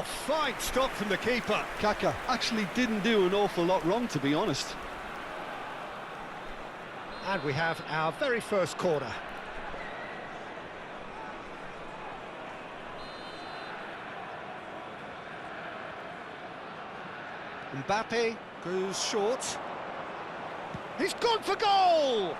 Oh, fine stop from the keeper. Kaka actually didn't do an awful lot wrong, to be honest. And we have our very first corner. Mbappe goes short. He's gone for goal!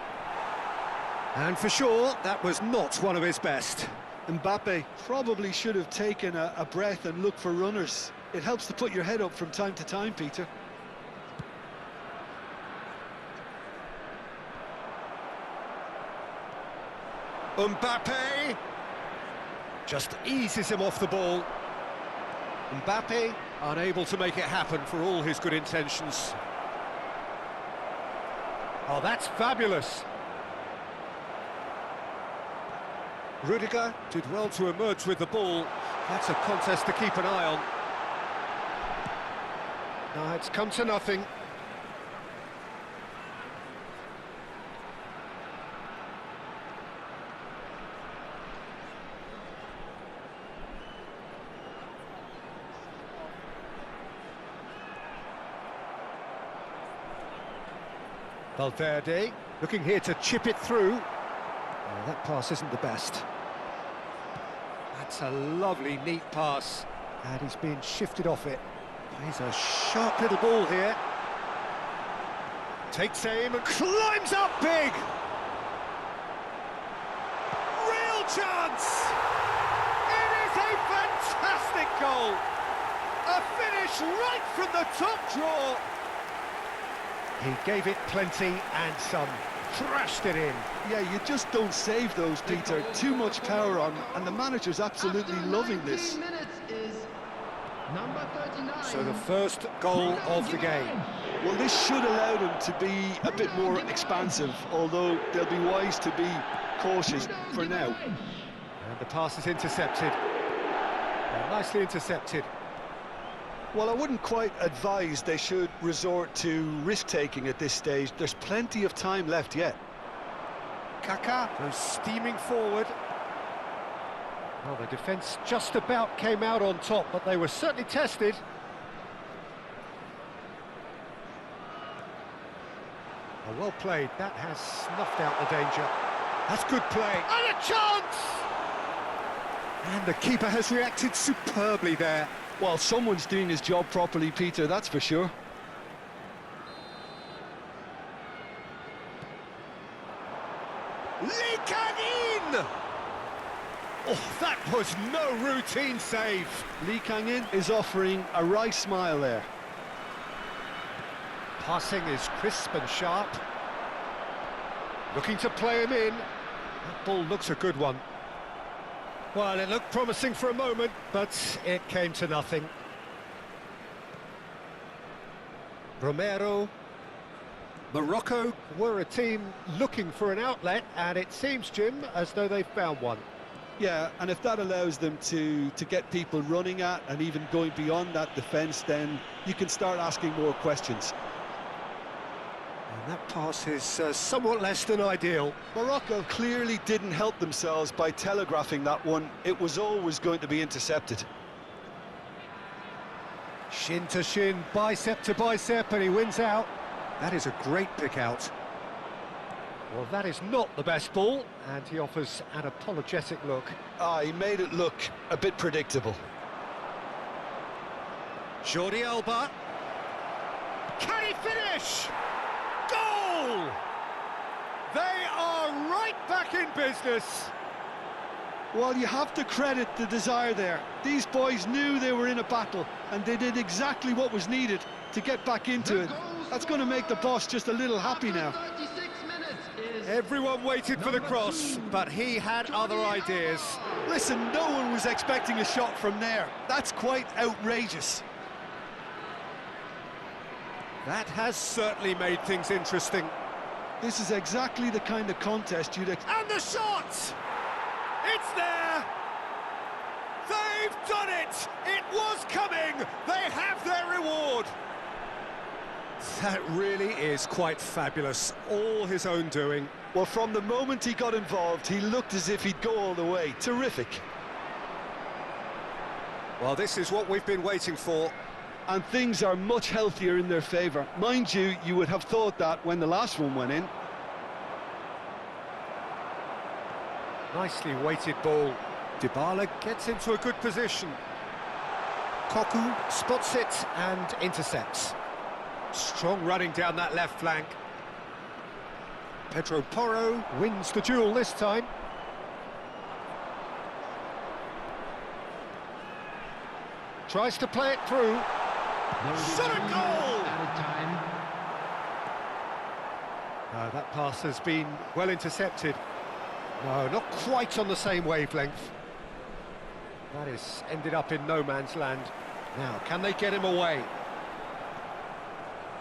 And for sure, that was not one of his best. Mbappe probably should have taken a breath and looked for runners. It helps to put your head up from time to time, Peter. Mbappe just eases him off the ball. Mbappe unable to make it happen for all his good intentions. Oh, that's fabulous. Rudiger did well to emerge with the ball. That's a contest to keep an eye on. No, it's come to nothing. Valverde looking here to chip it through. Oh, that pass isn't the best. That's a lovely, neat pass. And he's being shifted off it. Plays a sharp little ball here. Takes aim and climbs up big! Real chance! It is a fantastic goal! A finish right from the top drawer! He gave it plenty and some. Thrashed it in. Yeah, you just don't save those, Peter. Too much power on, and the manager's absolutely loving this. So the first goal of the game. Well, this should allow them to be a bit more expansive, although they'll be wise to be cautious for now. And the pass is intercepted. Nicely intercepted. Well, I wouldn't quite advise they should resort to risk-taking at this stage. There's plenty of time left yet. Kaka goes steaming forward. Well, the defence just about came out on top, but they were certainly tested. Oh, well played. That has snuffed out the danger. That's good play. And a chance! And the keeper has reacted superbly there. Well, someone's doing his job properly, Peter, that's for sure. Lee Kang-in! Oh, that was no routine save. Lee Kang-in is offering a wry smile there. Passing is crisp and sharp. Looking to play him in. That ball looks a good one. Well, it looked promising for a moment, but it came to nothing. Romero. Morocco were a team looking for an outlet, and it seems, Jim, as though they've found one. Yeah, and if that allows them to get people running at and even going beyond that defence, then you can start asking more questions. And that pass is somewhat less than ideal. Morocco clearly didn't help themselves by telegraphing that one. It was always going to be intercepted. Shin to shin, bicep to bicep, and he wins out. That is a great pick out. Well, that is not the best ball, and he offers an apologetic look. He made it look a bit predictable. Jordi Alba. Can he finish? Goal! They are right back in business. Well, you have to credit the desire there. These boys knew they were in a battle, and they did exactly what was needed to get back into it. That's going to make the boss just a little happy now. Everyone waited for the cross, but he had other ideas. Listen, no one was expecting a shot from there. That's quite outrageous. That has certainly made things interesting. This is exactly the kind of contest you'd expect. And the shot! It's there! They've done it! It was coming! They have their reward! That really is quite fabulous. All his own doing. Well, from the moment he got involved, he looked as if he'd go all the way. Terrific. Well, this is what we've been waiting for. And things are much healthier in their favour. Mind you, you would have thought that when the last one went in. Nicely weighted ball. Dybala gets into a good position. Koku spots it and intercepts. Strong running down that left flank. Pedro Porro wins the duel this time. Tries to play it through. Shot a goal! No, that pass has been well intercepted. No, not quite on the same wavelength. That is ended up in no man's land. Now, can they get him away?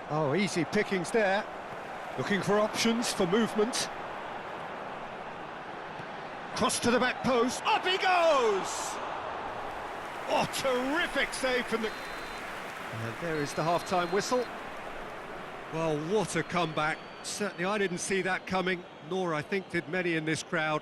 Oh, easy pickings there. Looking for options for movement. Cross to the back post. Up he goes! Oh, terrific save from the... And there is the half-time whistle. Well, what a comeback. Certainly I didn't see that coming, nor I think did many in this crowd.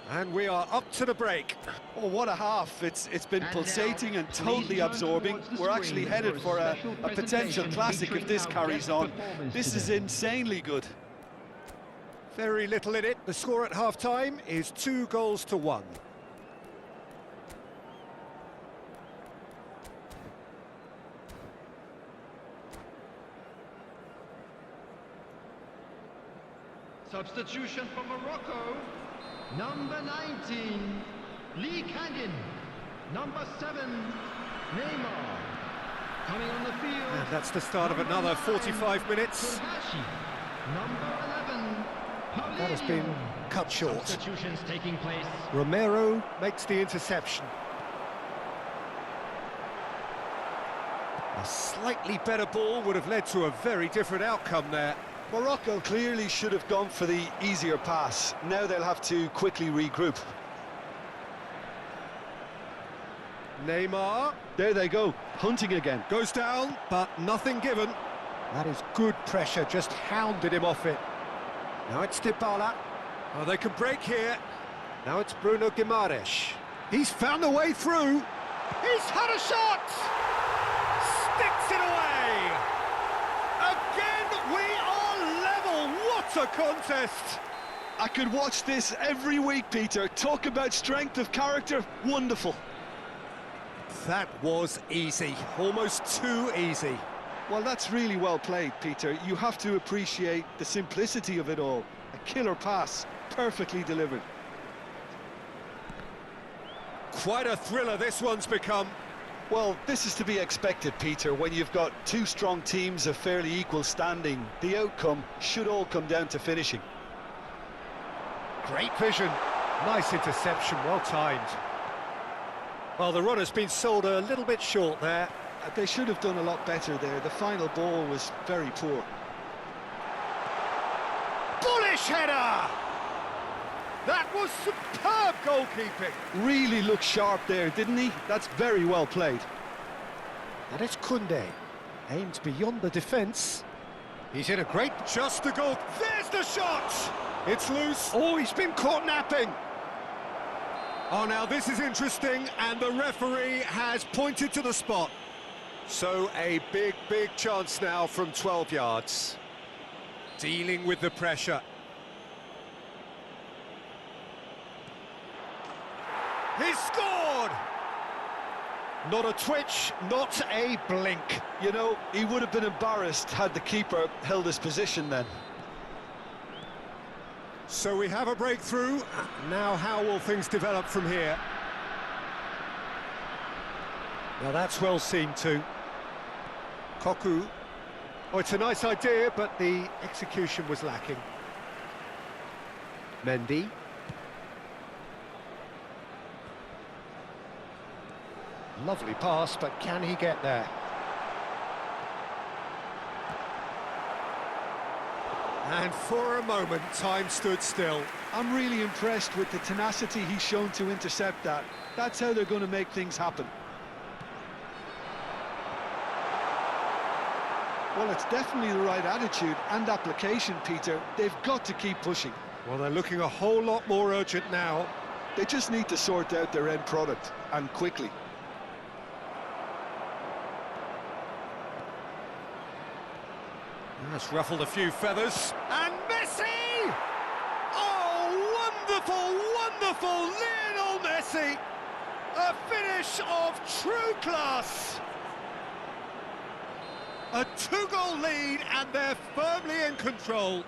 And we are up to the break. Oh, what a half. It's been pulsating and totally absorbing. We're actually headed for a potential classic if this carries on. This is insanely good. Very little in it. The score at half-time is 2-1. Substitution for Morocco. Number 19, Lee Canyon. Number 7, Neymar. Coming on the field. And that's the start of another 45 minutes. Number 11, That has been cut short. Substitutions taking place. Romero makes the interception. A slightly better ball would have led to a very different outcome there. Morocco clearly should have gone for the easier pass. Now they'll have to quickly regroup. Neymar. There they go, hunting again. Goes down, but nothing given. That is good pressure, just hounded him off it. Now it's Dybala. Oh, they can break here. Now it's Bruno Guimaraes. He's found a way through. He's had a shot! Sticks it away! Again, we are level. What a contest! I could watch this every week, Peter. Talk about strength of character, wonderful. That was easy, almost too easy. Well, that's really well played, Peter. You have to appreciate the simplicity of it all. A killer pass, perfectly delivered. Quite a thriller this one's become. Well, this is to be expected, Peter. When you've got two strong teams of fairly equal standing, the outcome should all come down to finishing. Great vision. Nice interception, well timed. Well, the run has been sold a little bit short there. They should have done a lot better there. The final ball was very poor. Bullish header! That was superb goalkeeping. Really looked sharp there, didn't he? That's very well played. And it's Koundé. Aimed beyond the defence. He's in a great... Just the goal. There's the shot! It's loose. Oh, he's been caught napping. Oh, now this is interesting, and the referee has pointed to the spot. So a big, big chance now from 12 yards. Dealing with the pressure. He's scored! Not a twitch, not a blink. You know, he would have been embarrassed had the keeper held his position then. So we have a breakthrough. Now how will things develop from here? Now that's well seen too. Koku. Oh, it's a nice idea, but the execution was lacking. Mendy. Lovely pass, but can he get there? And for a moment, time stood still. I'm really impressed with the tenacity he's shown to intercept that. That's how they're going to make things happen. Well, it's definitely the right attitude and application, Peter. They've got to keep pushing. Well, they're looking a whole lot more urgent now. They just need to sort out their end product, and quickly. That's ruffled a few feathers. And Messi! Oh, wonderful, wonderful Lionel Messi! A finish of true class! A two-goal lead, and they're firmly in control.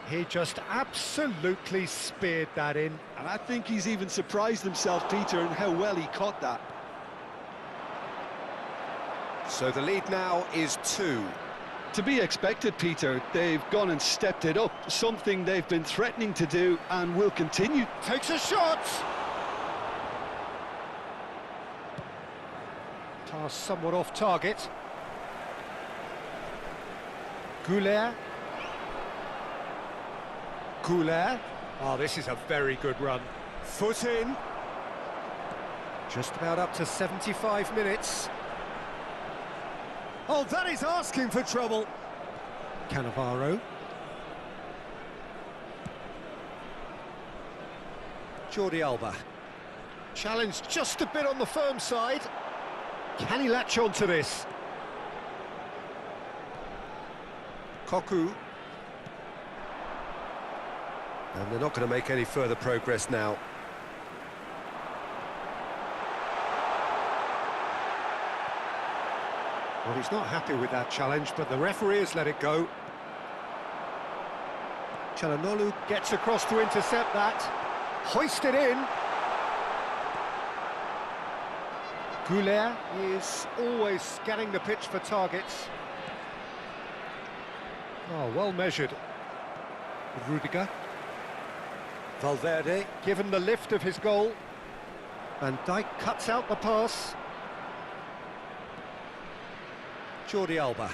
He just absolutely speared that in. And I think he's even surprised himself, Peter, in how well he caught that. So the lead now is 2. To be expected, Peter. They've gone and stepped it up, something they've been threatening to do and will continue. Takes a shot! Pass somewhat off target. Goulet. Oh, this is a very good run. Foot in. Just about up to 75 minutes. Oh, that is asking for trouble. Cannavaro. Jordi Alba. Challenged just a bit on the firm side. Can he latch on to this? Koku. And they're not going to make any further progress now. Well, he's not happy with that challenge, but the referee has let it go. Çalhanoğlu gets across to intercept that. Hoisted in. Goulet is always scanning the pitch for targets. Oh, well measured. Rudiger. Valverde given the lift of his goal. Van Dijk cuts out the pass. Jordi Alba.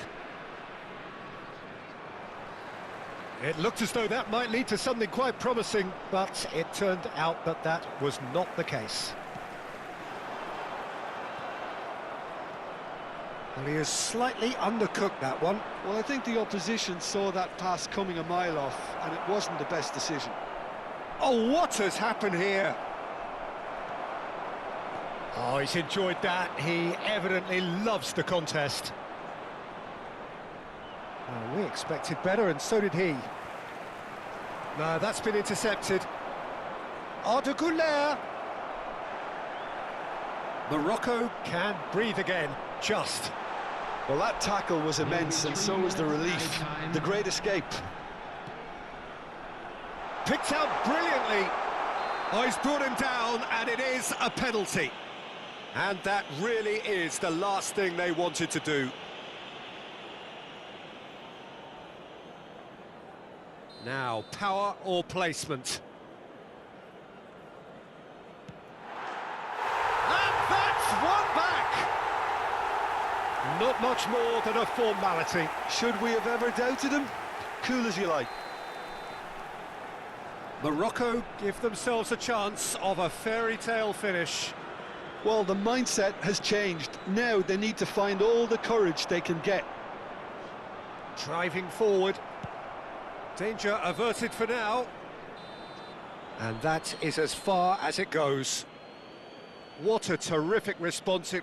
It looked as though that might lead to something quite promising, but it turned out that that was not the case. Well, he has slightly undercooked that one. Well, I think the opposition saw that pass coming a mile off, and it wasn't the best decision. Oh, what has happened here? Oh, he's enjoyed that. He evidently loves the contest. Oh, we expected better, and so did he. No, that's been intercepted. Arda Güler. Morocco can breathe again, just. Well, that tackle was immense, and so was the relief. The great escape. Picked out brilliantly. Oh, he's brought him down, and it is a penalty. And that really is the last thing they wanted to do. Now, power or placement? And that's one back! Not much more than a formality. Should we have ever doubted him? Cool as you like. Morocco give themselves a chance of a fairy tale finish. Well, the mindset has changed. Now they need to find all the courage they can get. Driving forward. Danger averted for now. And that is as far as it goes. What a terrific response it